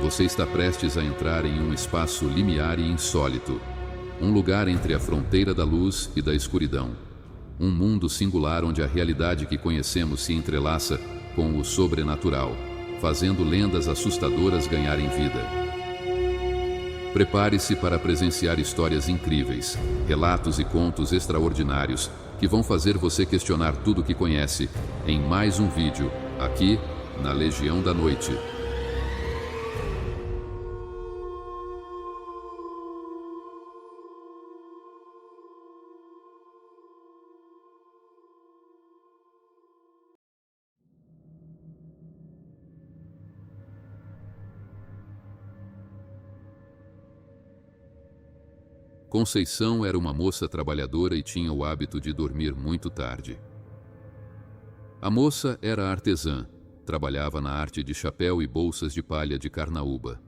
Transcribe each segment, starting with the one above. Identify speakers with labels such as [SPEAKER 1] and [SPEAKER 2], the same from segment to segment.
[SPEAKER 1] Você está prestes a entrar em um espaço limiar e insólito, um lugar entre a fronteira da luz e da escuridão. Um mundo singular onde a realidade que conhecemos se entrelaça com o sobrenatural, fazendo lendas assustadoras ganharem vida. Prepare-se para presenciar histórias incríveis, relatos e contos extraordinários que vão fazer você questionar tudo o que conhece em mais um vídeo, aqui na Legião da Noite. Conceição era uma moça trabalhadora e tinha o hábito de dormir muito tarde. A moça era artesã, trabalhava na arte de chapéu e bolsas de palha de carnaúba.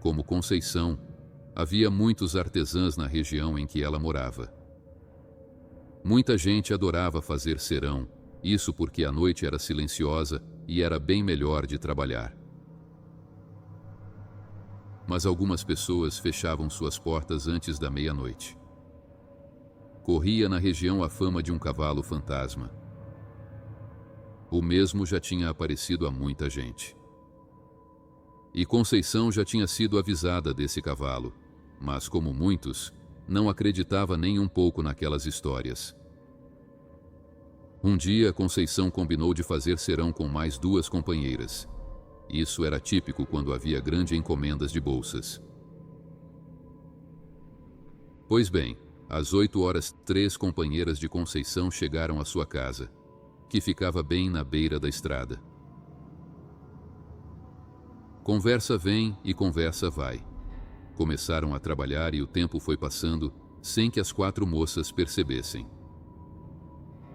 [SPEAKER 1] Como Conceição, havia muitos artesãs na região em que ela morava. Muita gente adorava fazer cerão, isso porque a noite era silenciosa e era bem melhor de trabalhar. Mas algumas pessoas fechavam suas portas antes da meia-noite. Corria na região a fama de um cavalo fantasma. O mesmo já tinha aparecido a muita gente. E Conceição já tinha sido avisada desse cavalo, mas como muitos, não acreditava nem um pouco naquelas histórias. Um dia, Conceição combinou de fazer cerão com mais 2 companheiras. Isso era típico quando havia grandes encomendas de bolsas. Pois bem, às 8h, 3 companheiras de Conceição chegaram à sua casa, que ficava bem na beira da estrada. Conversa vem e conversa vai. Começaram a trabalhar e o tempo foi passando sem que as 4 moças percebessem.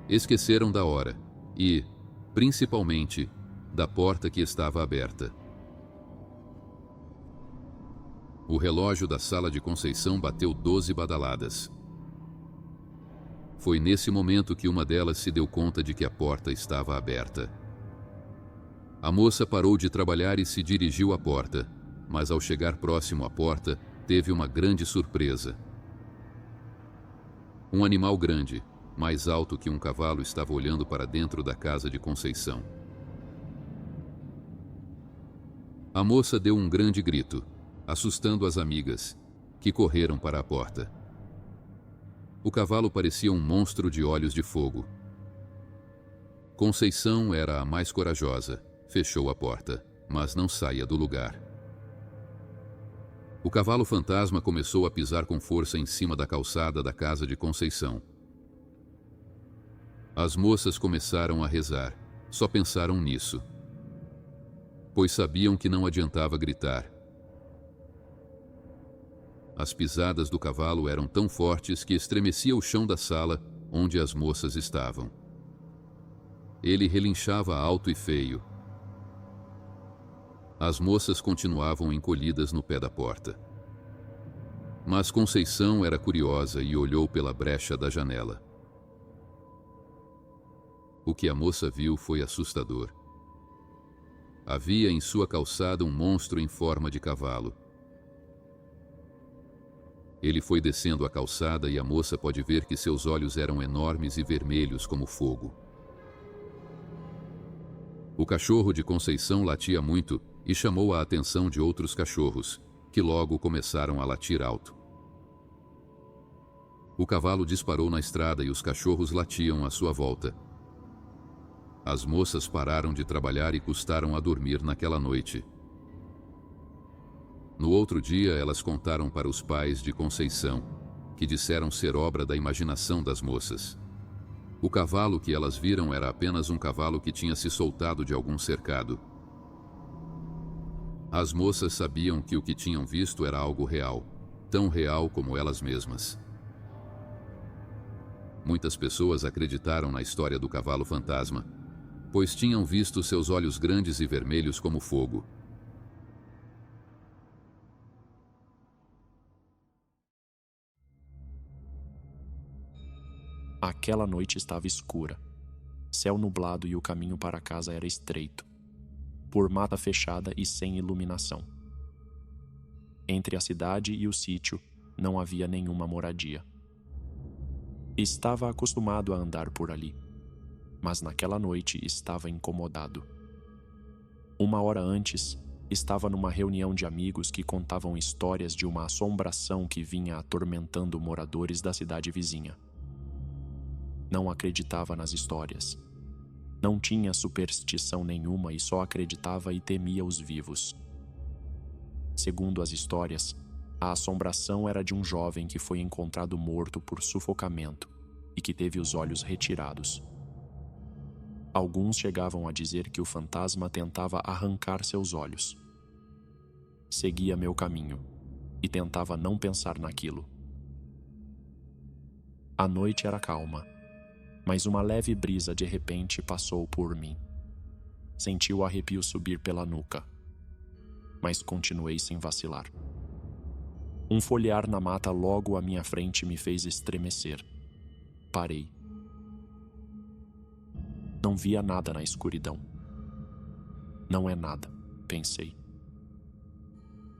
[SPEAKER 1] Esqueceram da hora e, principalmente, da porta que estava aberta. O relógio da sala de Conceição bateu 12 badaladas. Foi nesse momento que uma delas se deu conta de que a porta estava aberta. A moça parou de trabalhar e se dirigiu à porta, mas ao chegar próximo à porta, teve uma grande surpresa. Um animal grande, mais alto que um cavalo, estava olhando para dentro da casa de Conceição. A moça deu um grande grito, assustando as amigas, que correram para a porta. O cavalo parecia um monstro de olhos de fogo. Conceição era a mais corajosa, fechou a porta, mas não saía do lugar. O cavalo fantasma começou a pisar com força em cima da calçada da casa de Conceição. As moças começaram a rezar, só pensaram nisso, pois sabiam que não adiantava gritar. As pisadas do cavalo eram tão fortes que estremecia o chão da sala onde as moças estavam. Ele relinchava alto e feio. As moças continuavam encolhidas no pé da porta. Mas Conceição era curiosa e olhou pela brecha da janela. O que a moça viu foi assustador. Havia em sua calçada um monstro em forma de cavalo. Ele foi descendo a calçada e a moça pode ver que seus olhos eram enormes e vermelhos como fogo. O cachorro de Conceição latia muito e chamou a atenção de outros cachorros, que logo começaram a latir alto. O cavalo disparou na estrada e os cachorros latiam à sua volta. As moças pararam de trabalhar e custaram a dormir naquela noite. No outro dia, elas contaram para os pais de Conceição, que disseram ser obra da imaginação das moças. O cavalo que elas viram era apenas um cavalo que tinha se soltado de algum cercado. As moças sabiam que o que tinham visto era algo real, tão real como elas mesmas. Muitas pessoas acreditaram na história do cavalo fantasma, pois tinham visto seus olhos grandes e vermelhos como fogo.
[SPEAKER 2] Aquela noite estava escura, céu nublado e o caminho para casa era estreito. por mata fechada e sem iluminação. Entre a cidade e o sítio não havia nenhuma moradia. Estava acostumado a andar por ali, mas naquela noite estava incomodado. 1 hora antes, estava numa reunião de amigos que contavam histórias de uma assombração que vinha atormentando moradores da cidade vizinha. Não acreditava nas histórias. Não tinha superstição nenhuma e só acreditava e temia os vivos. Segundo as histórias, a assombração era de um jovem que foi encontrado morto por sufocamento e que teve os olhos retirados. Alguns chegavam a dizer que o fantasma tentava arrancar seus olhos. Seguia meu caminho e tentava não pensar naquilo. A noite era calma, mas uma leve brisa de repente passou por mim. Senti o arrepio subir pela nuca, mas continuei sem vacilar. Um folhear na mata logo à minha frente me fez estremecer. Parei. Não via nada na escuridão. Não é nada, pensei.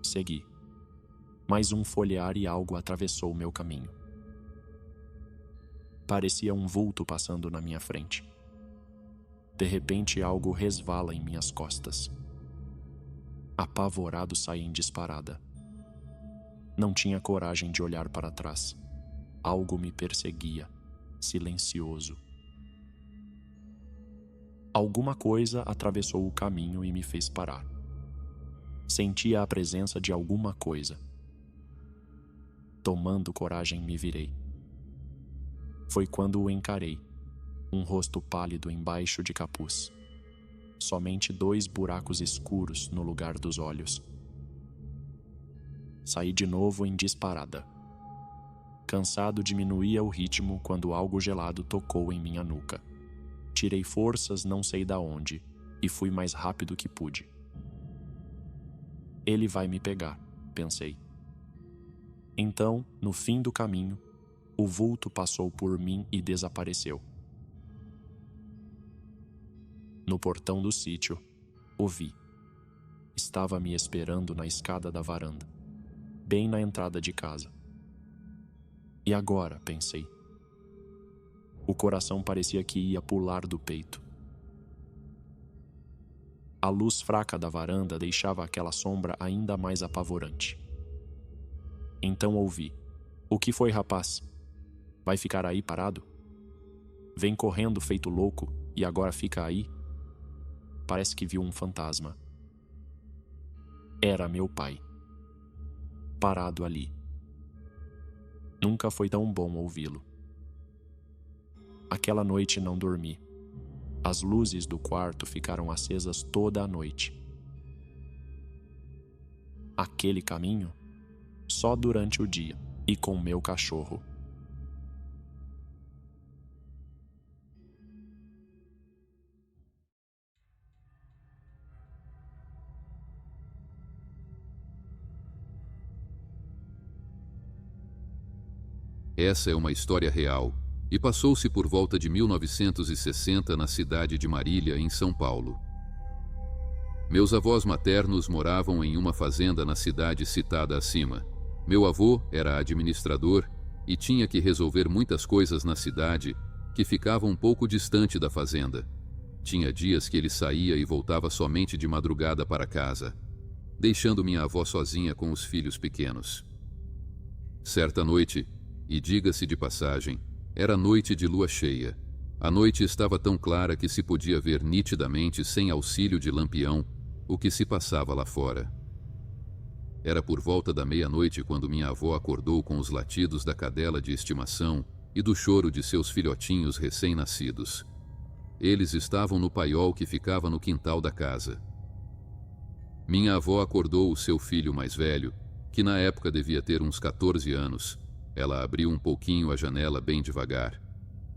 [SPEAKER 2] Segui. Mais um folhear e algo atravessou o meu caminho. Parecia um vulto passando na minha frente. De repente, algo resvala em minhas costas. Apavorado, saí em disparada. Não tinha coragem de olhar para trás. Algo me perseguia, silencioso. Alguma coisa atravessou o caminho e me fez parar. Sentia a presença de alguma coisa. Tomando coragem, me virei. Foi quando o encarei, um rosto pálido embaixo de capuz. Somente 2 buracos escuros no lugar dos olhos. Saí de novo em disparada. Cansado, diminuía o ritmo quando algo gelado tocou em minha nuca. Tirei forças não sei da onde e fui mais rápido que pude. Ele vai me pegar, pensei. Então, no fim do caminho, o vulto passou por mim e desapareceu. No portão do sítio, o vi. Estava me esperando na escada da varanda, bem na entrada de casa. E agora, pensei. O coração parecia que ia pular do peito. A luz fraca da varanda deixava aquela sombra ainda mais apavorante. Então ouvi. O que foi, rapaz? Vai ficar aí parado? Vem correndo feito louco e agora fica aí? Parece que viu um fantasma. Era meu pai. Parado ali. Nunca foi tão bom ouvi-lo. Aquela noite não dormi. As luzes do quarto ficaram acesas toda a noite. Aquele caminho? Só durante o dia e com meu cachorro.
[SPEAKER 1] Essa é uma história real e passou-se por volta de 1960 na cidade de Marília, em São Paulo. Meus avós maternos moravam em uma fazenda na cidade citada acima. Meu avô era administrador e tinha que resolver muitas coisas na cidade que ficava um pouco distante da fazenda. Tinha dias que ele saía e voltava somente de madrugada para casa, deixando minha avó sozinha com os filhos pequenos. Certa noite, e diga-se de passagem, era noite de lua cheia. A noite estava tão clara que se podia ver nitidamente, sem auxílio de lampião, o que se passava lá fora. Era por volta da meia-noite quando minha avó acordou com os latidos da cadela de estimação e do choro de seus filhotinhos recém-nascidos. Eles estavam no paiol que ficava no quintal da casa. Minha avó acordou o seu filho mais velho, que na época devia ter uns 14 anos. Ela abriu um pouquinho a janela bem devagar.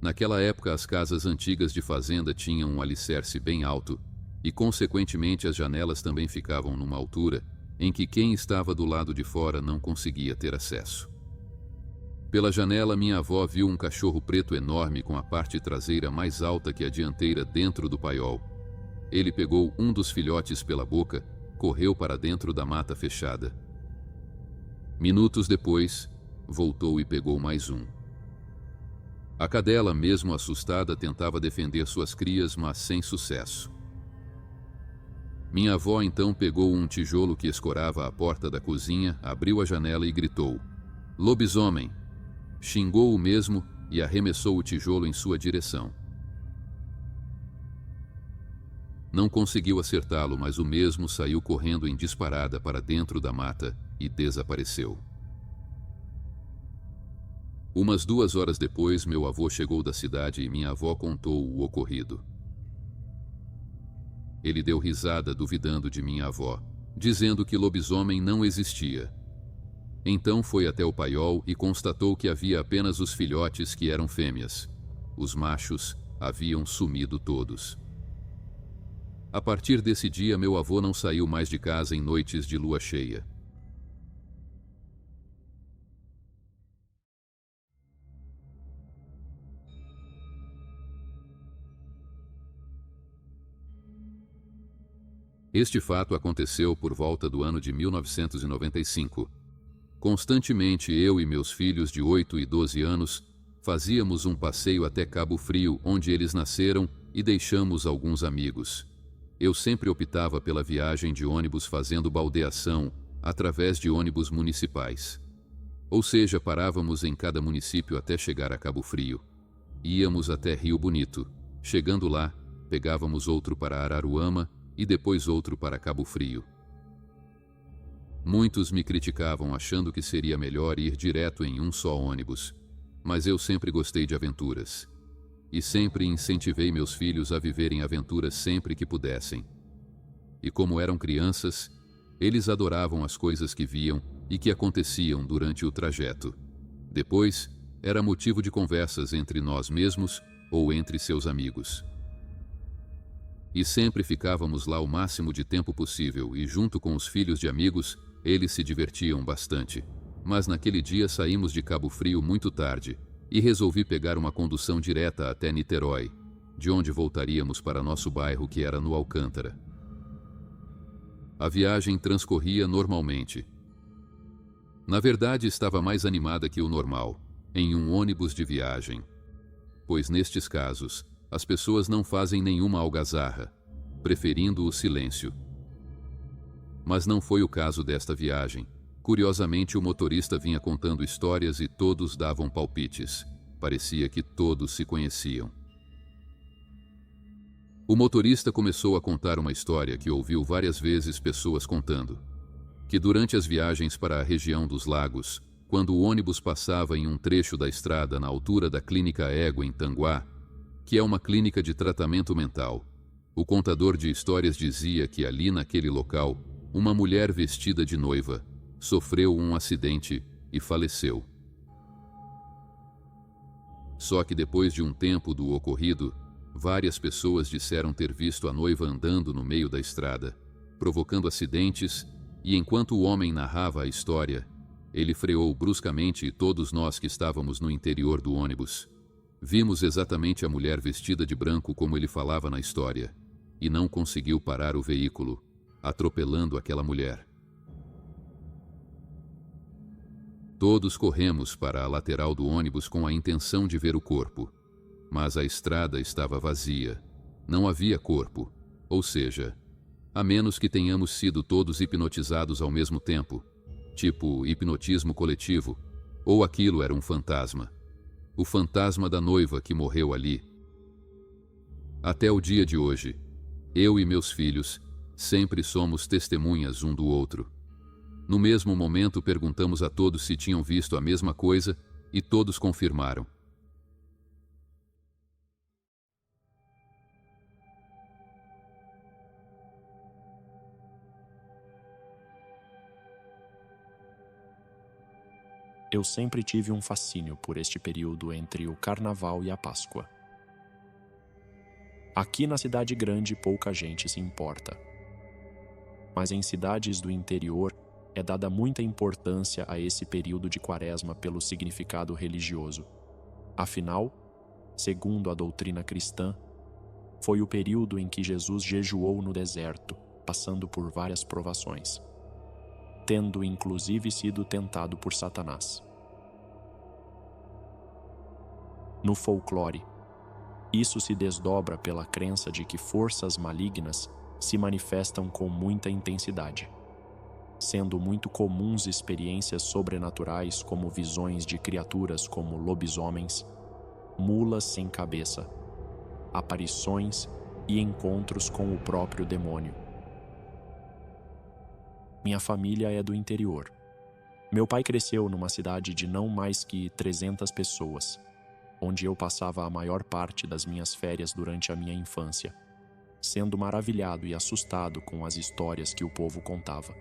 [SPEAKER 1] Naquela época as casas antigas de fazenda tinham um alicerce bem alto e, consequentemente, as janelas também ficavam numa altura em que quem estava do lado de fora não conseguia ter acesso. Pela janela, minha avó viu um cachorro preto enorme com a parte traseira mais alta que a dianteira dentro do paiol. Ele pegou um dos filhotes pela boca, correu para dentro da mata fechada. Minutos depois, voltou e pegou mais um. A cadela, mesmo assustada, tentava defender suas crias, mas sem sucesso. Minha avó então pegou um tijolo que escorava a porta da cozinha, abriu a janela e gritou: "Lobisomem!" Xingou o mesmo e arremessou o tijolo em sua direção. Não conseguiu acertá-lo, mas o mesmo saiu correndo em disparada para dentro da mata e desapareceu. Umas 2 horas depois, meu avô chegou da cidade e minha avó contou o ocorrido. Ele deu risada duvidando de minha avó, dizendo que lobisomem não existia. Então foi até o paiol e constatou que havia apenas os filhotes que eram fêmeas. Os machos haviam sumido todos. A partir desse dia, meu avô não saiu mais de casa em noites de lua cheia. Este fato aconteceu por volta do ano de 1995. Constantemente, eu e meus filhos de 8 e 12 anos fazíamos um passeio até Cabo Frio, onde eles nasceram, e deixamos alguns amigos. Eu sempre optava pela viagem de ônibus fazendo baldeação através de ônibus municipais. Ou seja, parávamos em cada município até chegar a Cabo Frio. Íamos até Rio Bonito. Chegando lá, pegávamos outro para Araruama e depois outro para Cabo Frio. Muitos me criticavam achando que seria melhor ir direto em um só ônibus, mas eu sempre gostei de aventuras. E sempre incentivei meus filhos a viverem aventuras sempre que pudessem. E como eram crianças, eles adoravam as coisas que viam e que aconteciam durante o trajeto. Depois, era motivo de conversas entre nós mesmos ou entre seus amigos. E sempre ficávamos lá o máximo de tempo possível e, junto com os filhos de amigos, eles se divertiam bastante. Mas naquele dia saímos de Cabo Frio muito tarde e resolvi pegar uma condução direta até Niterói, de onde voltaríamos para nosso bairro, que era no Alcântara. A viagem transcorria normalmente. Na verdade, estava mais animada que o normal, em um ônibus de viagem. Pois nestes casos, as pessoas não fazem nenhuma algazarra, preferindo o silêncio. Mas não foi o caso desta viagem. Curiosamente, o motorista vinha contando histórias e todos davam palpites. Parecia que todos se conheciam. O motorista começou a contar uma história que ouviu várias vezes pessoas contando. Que durante as viagens para a região dos lagos, quando o ônibus passava em um trecho da estrada na altura da Clínica Égua em Tanguá, que é uma clínica de tratamento mental, o contador de histórias dizia que ali naquele local, uma mulher vestida de noiva sofreu um acidente e faleceu. Só que depois de um tempo do ocorrido, várias pessoas disseram ter visto a noiva andando no meio da estrada, provocando acidentes, e enquanto o homem narrava a história, ele freou bruscamente e todos nós que estávamos no interior do ônibus vimos exatamente a mulher vestida de branco como ele falava na história, e não conseguiu parar o veículo, atropelando aquela mulher. Todos corremos para a lateral do ônibus com a intenção de ver o corpo, mas a estrada estava vazia, não havia corpo, ou seja, a menos que tenhamos sido todos hipnotizados ao mesmo tempo, tipo hipnotismo coletivo, ou aquilo era um fantasma. O fantasma da noiva que morreu ali. Até o dia de hoje, eu e meus filhos sempre somos testemunhas um do outro. No mesmo momento, perguntamos a todos se tinham visto a mesma coisa e todos confirmaram.
[SPEAKER 2] Eu sempre tive um fascínio por este período entre o Carnaval e a Páscoa. Aqui na cidade grande pouca gente se importa. Mas em cidades do interior é dada muita importância a esse período de Quaresma pelo significado religioso. Afinal, segundo a doutrina cristã, Foi o período em que Jesus jejuou no deserto, passando por várias provações, tendo inclusive sido tentado por Satanás. No folclore, isso se desdobra pela crença de que forças malignas se manifestam com muita intensidade, sendo muito comuns experiências sobrenaturais como visões de criaturas como lobisomens, mulas sem cabeça, aparições e encontros com o próprio demônio. Minha família é do interior. Meu pai cresceu numa cidade de não mais que 300 pessoas, onde eu passava a maior parte das minhas férias durante a minha infância, sendo maravilhado e assustado com as histórias que o povo contava.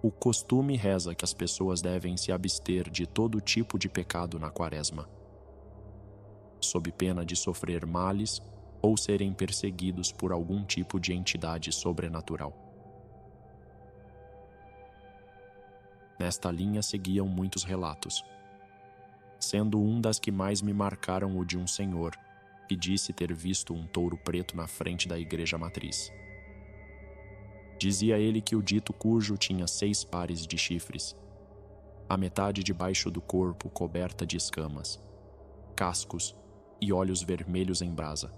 [SPEAKER 2] O costume reza que as pessoas devem se abster de todo tipo de pecado na Quaresma, sob pena de sofrer males ou serem perseguidos por algum tipo de entidade sobrenatural. Nesta linha seguiam muitos relatos, sendo um das que mais me marcaram o de um senhor que disse ter visto um touro preto na frente da igreja matriz. Dizia ele que o dito cujo tinha 6 pares de chifres, a metade debaixo do corpo coberta de escamas, cascos e olhos vermelhos em brasa,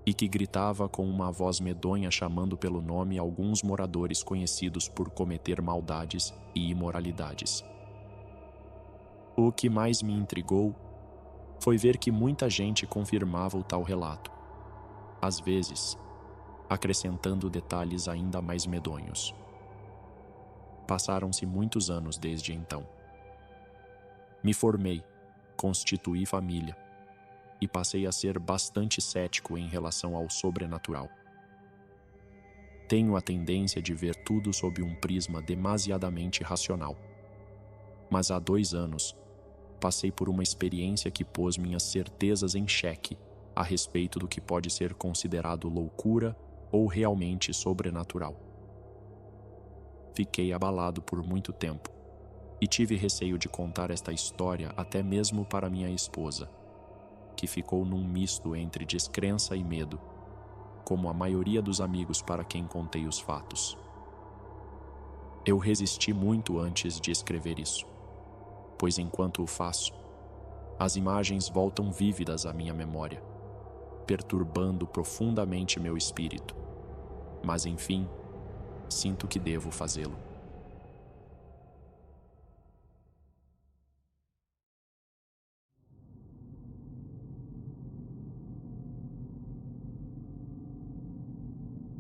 [SPEAKER 2] e que gritava com uma voz medonha chamando pelo nome alguns moradores conhecidos por cometer maldades e imoralidades. O que mais me intrigou foi ver que muita gente confirmava o tal relato, às vezes acrescentando detalhes ainda mais medonhos. Passaram-se muitos anos desde então. Me formei, constituí família e passei a ser bastante cético em relação ao sobrenatural. Tenho a tendência de ver tudo sob um prisma demasiadamente racional. Mas há 2 anos, passei por uma experiência que pôs minhas certezas em xeque a respeito do que pode ser considerado loucura ou realmente sobrenatural. Fiquei abalado por muito tempo e tive receio de contar esta história até mesmo para minha esposa, que ficou num misto entre descrença e medo, como a maioria dos amigos para quem contei os fatos. Eu resisti muito antes de escrever isso, pois enquanto o faço, as imagens voltam vívidas à minha memória, perturbando profundamente meu espírito. Mas, enfim, sinto que devo fazê-lo.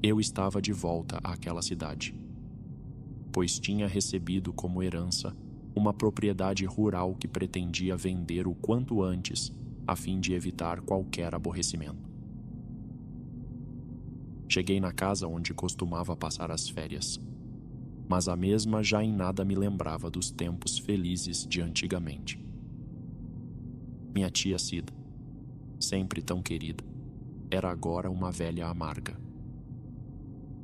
[SPEAKER 2] Eu estava de volta àquela cidade, pois tinha recebido como herança uma propriedade rural que pretendia vender o quanto antes, a fim de evitar qualquer aborrecimento. Cheguei na casa onde costumava passar as férias, mas a mesma já em nada me lembrava dos tempos felizes de antigamente. Minha tia Cida, sempre tão querida, era agora uma velha amarga.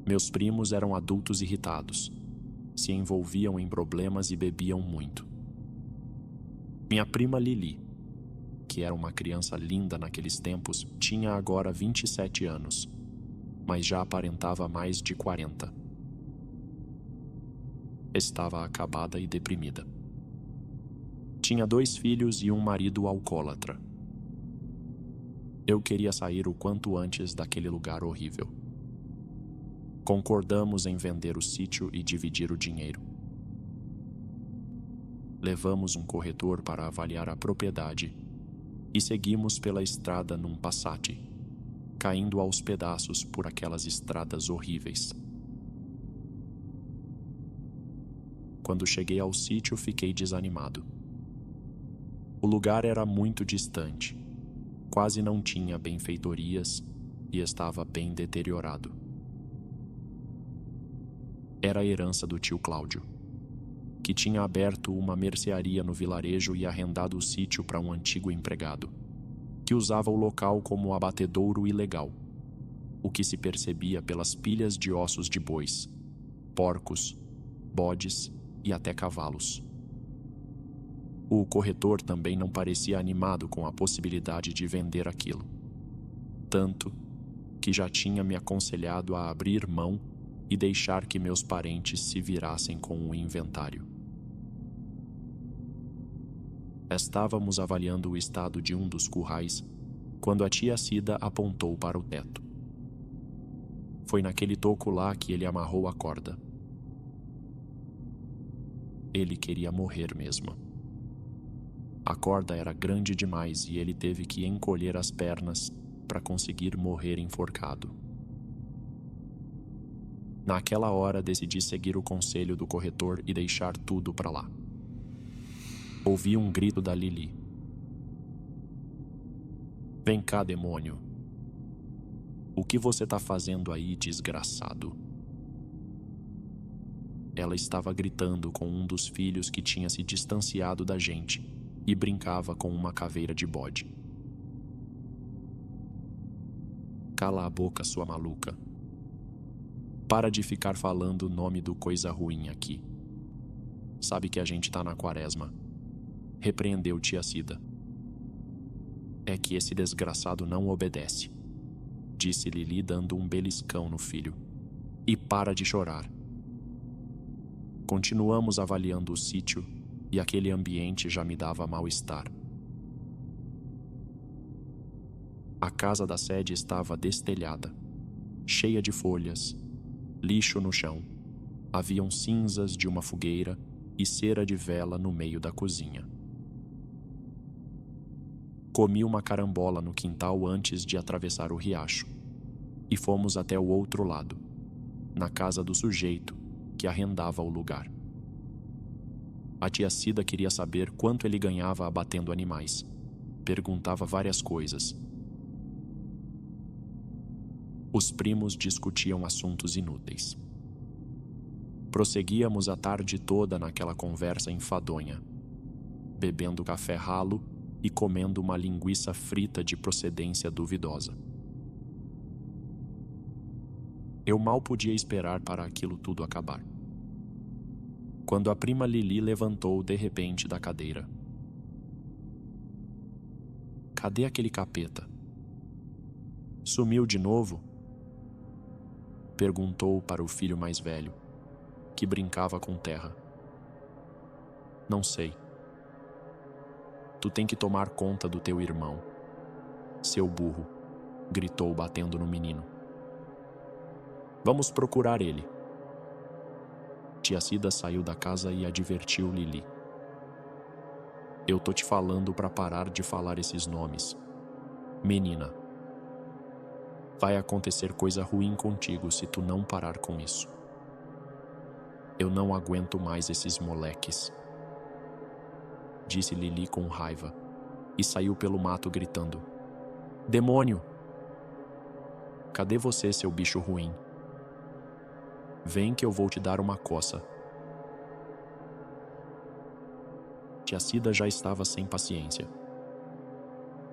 [SPEAKER 2] Meus primos eram adultos irritados, se envolviam em problemas e bebiam muito. Minha prima Lili, que era uma criança linda naqueles tempos, tinha agora 27 anos, mas já aparentava mais de 40. Estava acabada e deprimida. Tinha 2 filhos e um marido alcoólatra. Eu queria sair o quanto antes daquele lugar horrível. Concordamos em vender o sítio e dividir o dinheiro. Levamos um corretor para avaliar a propriedade e seguimos pela estrada num Passat, caindo aos pedaços por aquelas estradas horríveis. Quando cheguei ao sítio, fiquei desanimado. O lugar era muito distante, quase não tinha benfeitorias e estava bem deteriorado. Era a herança do tio Cláudio, que tinha aberto uma mercearia no vilarejo e arrendado o sítio para um antigo empregado, que usava o local como abatedouro ilegal, o que se percebia pelas pilhas de ossos de bois, porcos, bodes e até cavalos. O corretor também não parecia animado com a possibilidade de vender aquilo, tanto que já tinha me aconselhado a abrir mão e deixar que meus parentes se virassem com o inventário. Estávamos avaliando o estado de um dos currais quando a tia Cida apontou para o teto. Foi naquele toco lá que ele amarrou a corda. Ele queria morrer mesmo. A corda era grande demais e ele teve que encolher as pernas para conseguir morrer enforcado. Naquela hora decidi seguir o conselho do corretor e deixar tudo para lá. Ouvi um grito da Lili. "Vem cá, demônio. O que você tá fazendo aí, desgraçado?" Ela estava gritando com um dos filhos que tinha se distanciado da gente e brincava com uma caveira de bode. "Cala a boca, sua maluca. Para de ficar falando o nome do coisa ruim aqui. Sabe que a gente tá na quaresma," repreendeu tia Cida. "É que esse desgraçado não obedece," disse Lili dando um beliscão no filho. "E para de chorar." Continuamos avaliando o sítio e aquele ambiente já me dava mal-estar. A casa da sede estava destelhada, cheia de folhas, lixo no chão. Haviam cinzas de uma fogueira e cera de vela no meio da cozinha. Comi uma carambola no quintal antes de atravessar o riacho, e fomos até o outro lado, na casa do sujeito que arrendava o lugar. A tia Cida queria saber quanto ele ganhava abatendo animais. Perguntava várias coisas. Os primos discutiam assuntos inúteis. Prosseguíamos a tarde toda naquela conversa enfadonha, bebendo café ralo e comendo uma linguiça frita de procedência duvidosa. Eu mal podia esperar para aquilo tudo acabar. Quando a prima Lili levantou de repente da cadeira. "Cadê aquele capeta? Sumiu de novo?" perguntou para o filho mais velho, que brincava com terra. "Não sei. Tu tem que tomar conta do teu irmão, seu burro", gritou batendo no menino. "Vamos procurar ele." Tia Cida saiu da casa e advertiu Lili. "Eu tô te falando para parar de falar esses nomes. Menina, vai acontecer coisa ruim contigo se tu não parar com isso. Eu não aguento mais esses moleques", disse Lili com raiva, e saiu pelo mato gritando: "Demônio! Cadê você, seu bicho ruim? Vem que eu vou te dar uma coça." Tia Cida já estava sem paciência.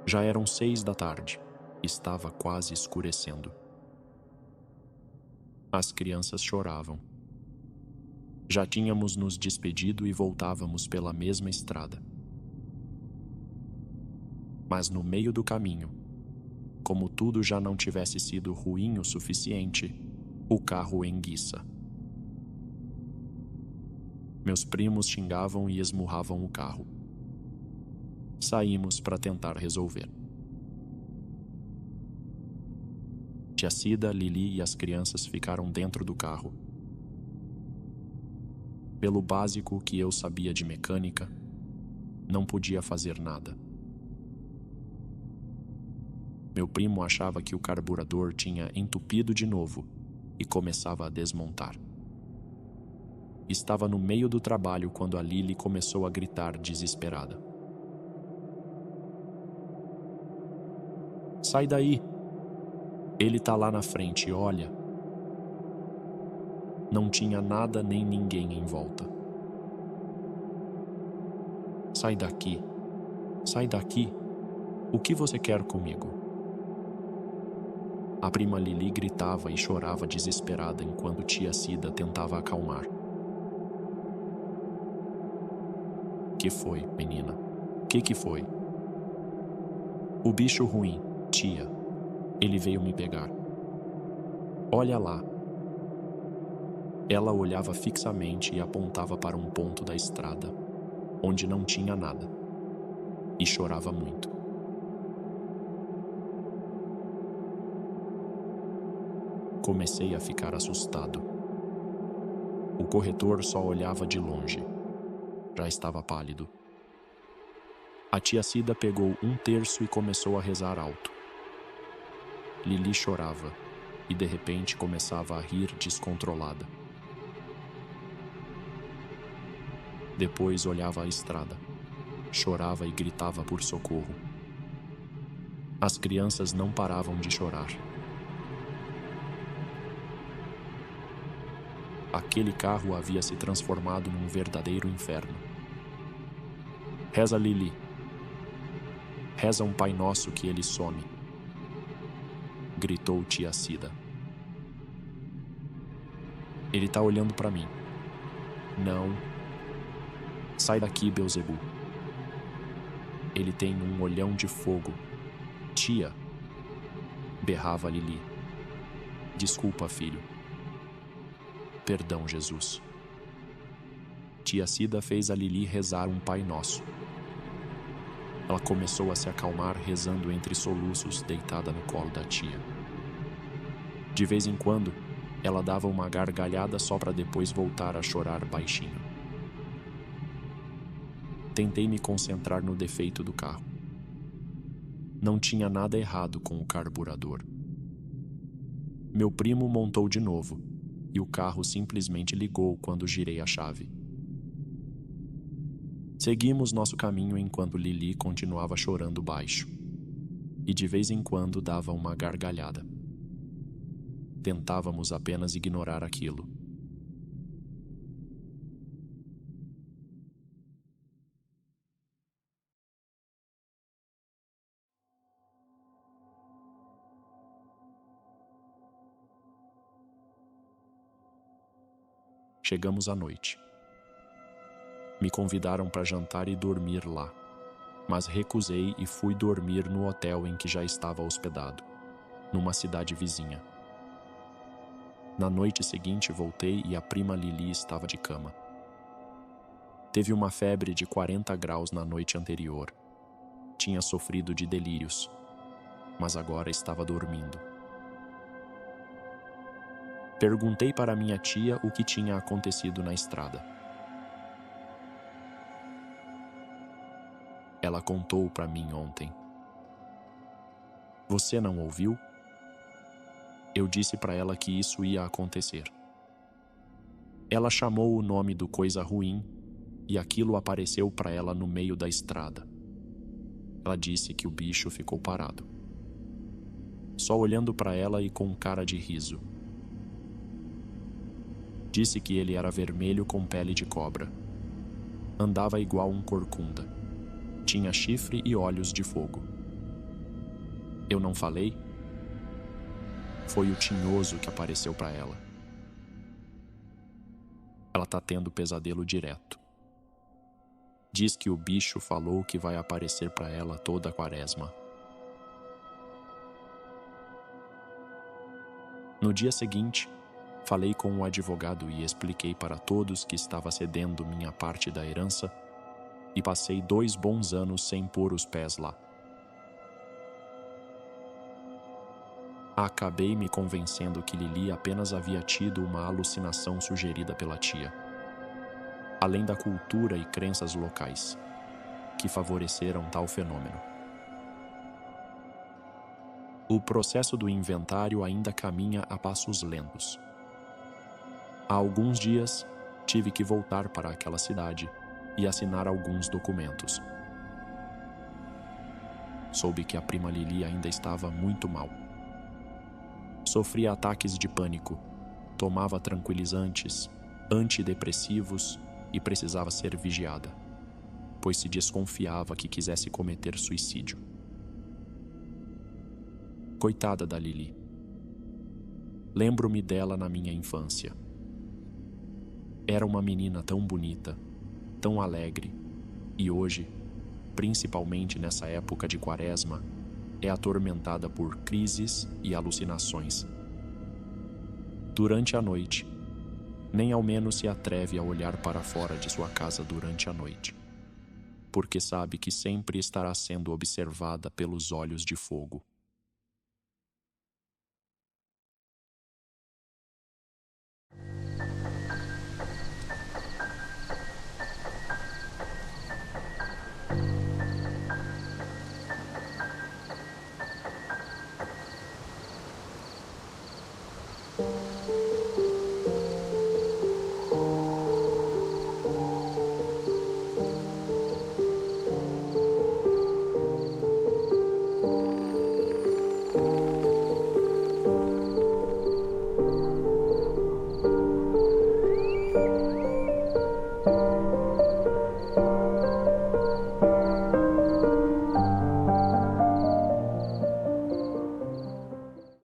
[SPEAKER 2] Já eram 6 da tarde. Estava quase escurecendo. As crianças choravam. Já tínhamos nos despedido e voltávamos pela mesma estrada. Mas no meio do caminho, como tudo já não tivesse sido ruim o suficiente, o carro enguiça. Meus primos xingavam e esmurravam o carro. Saímos para tentar resolver. Tia Cida, Lili e as crianças ficaram dentro do carro. Pelo básico que eu sabia de mecânica, não podia fazer nada. Meu primo achava que o carburador tinha entupido de novo e começava a desmontar. Estava no meio do trabalho quando a Lili começou a gritar desesperada. "Sai daí! Ele tá lá na frente, olha." Não tinha nada nem ninguém em volta. "Sai daqui! Sai daqui! O que você quer comigo?" A prima Lili gritava e chorava desesperada enquanto tia Cida tentava acalmar. "Que foi, menina? Que foi?" "O bicho ruim, tia. Ele veio me pegar. Olha lá. Ela olhava fixamente e apontava para um ponto da estrada, onde não tinha nada, e chorava muito. Comecei a ficar assustado. O corretor só olhava de longe. Já estava pálido. A tia Cida pegou um terço e começou a rezar alto. Lili chorava e de repente começava a rir descontrolada. Depois olhava a estrada, chorava e gritava por socorro. As crianças não paravam de chorar. Aquele carro havia se transformado num verdadeiro inferno. Reza, Lili. Reza um Pai Nosso que ele some, gritou tia Cida. Ele tá olhando para mim. Não. Sai daqui, Beelzebu. Ele tem um olhão de fogo. Tia, berrava Lili. Desculpa, filho. Perdão, Jesus. Tia Cida fez a Lili rezar um Pai Nosso. Ela começou a se acalmar rezando entre soluços, deitada no colo da tia. De vez em quando, ela dava uma gargalhada só para depois voltar a chorar baixinho. Tentei me concentrar no defeito do carro. Não tinha nada errado com o carburador. Meu primo montou de novo, e o carro simplesmente ligou quando girei a chave. Seguimos nosso caminho enquanto Lili continuava chorando baixo, e de vez em quando dava uma gargalhada. Tentávamos apenas ignorar aquilo. Chegamos à noite. Me convidaram para jantar e dormir lá, mas recusei e fui dormir no hotel em que já estava hospedado, numa cidade vizinha. Na noite seguinte voltei e a prima Lili estava de cama. Teve uma febre de 40 graus na noite anterior. Tinha sofrido de delírios, mas agora estava dormindo. Perguntei para minha tia o que tinha acontecido na estrada. Ela contou para mim ontem. Você não ouviu? Eu disse para ela que isso ia acontecer. Ela chamou o nome do coisa ruim e aquilo apareceu para ela no meio da estrada. Ela disse que o bicho ficou parado, só olhando para ela e com cara de riso. Disse que ele era vermelho com pele de cobra. Andava igual um corcunda. Tinha chifre e olhos de fogo. Eu não falei? Foi o tinhoso que apareceu para ela. Ela tá tendo pesadelo direto. Diz que o bicho falou que vai aparecer para ela toda a quaresma. No dia seguinte, falei com o advogado e expliquei para todos que estava cedendo minha parte da herança e passei 2 bons anos sem pôr os pés lá. Acabei me convencendo que Lili apenas havia tido uma alucinação sugerida pela tia, além da cultura e crenças locais, que favoreceram tal fenômeno. O processo do inventário ainda caminha a passos lentos. Há alguns dias, tive que voltar para aquela cidade e assinar alguns documentos. Soube que a prima Lili ainda estava muito mal. Sofria ataques de pânico, tomava tranquilizantes, antidepressivos e precisava ser vigiada, pois se desconfiava que quisesse cometer suicídio. Coitada da Lili. Lembro-me dela na minha infância. Era uma menina tão bonita, tão alegre, e hoje, principalmente nessa época de quaresma, é atormentada por crises e alucinações. Durante a noite, nem ao menos se atreve a olhar para fora de sua casa durante a noite, porque sabe que sempre estará sendo observada pelos olhos de fogo.